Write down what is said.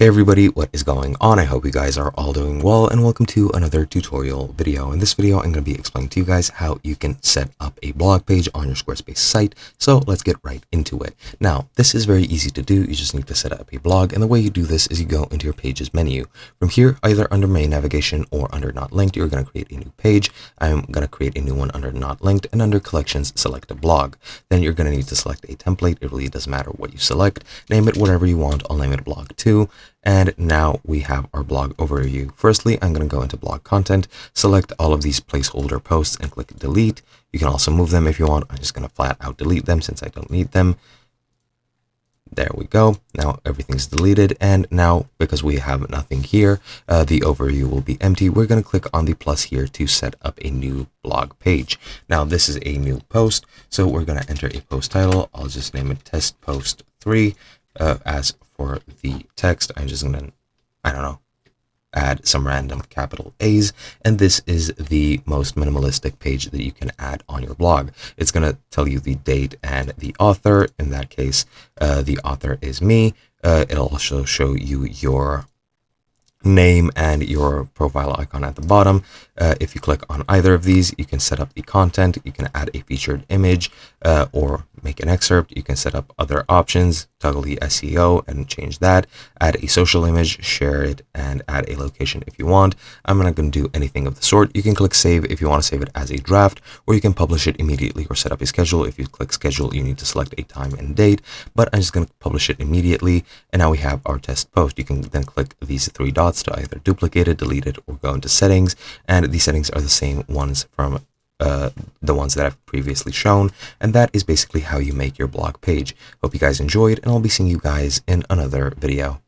Hey everybody, what is going on? I hope you guys are all doing well and welcome to another tutorial video. In this video, I'm going to be explaining to you guys how you can set up a blog page on your Squarespace site. So let's get right into it. Now, this is very easy to do. You just need to set up a blog, and the way you do this is you go into your pages menu. From here, either under main navigation or under not linked, you're going to create a new page. I'm going to create a new one under not linked, and under collections, select a blog. Then you're going to need to select a template. It really doesn't matter what you select. Name it whatever you want. I'll name it blog 2. And now we have our blog overview. Firstly, I'm going to go into blog content, select all of these placeholder posts and click delete. You can also move them if you want. I'm just going to flat out delete them since I don't need them. There we go. Now everything's deleted. And now because we have nothing here, the overview will be empty. We're going to click on the plus here to set up a new blog page. Now this is a new post. So we're going to enter a post title. I'll just name it test post 3. As for the text, I'm just gonna, add some random capital A's, and this is the most minimalistic page that you can add on your blog. It's gonna tell you the date and the author. In that case, the author is me. It'll also show you your name and your profile icon at the bottom. If you click on either of these, you can set up the content. You can add a featured image or make an excerpt. You can set up other options, toggle the SEO and change that, add a social image, share it, and add a location if you want. I'm not going to do anything of the sort. You can click save if you want to save it as a draft, or you can publish it immediately or set up a schedule. If you click schedule, you need to select a time and date, but I'm just going to publish it immediately. And now we have our test post. You can then click these 3 dots to either duplicate it, delete it, or go into settings. And these settings are the same ones from the ones that I've previously shown, and that is basically how you make your blog page. Hope you guys enjoyed, and I'll be seeing you guys in another video.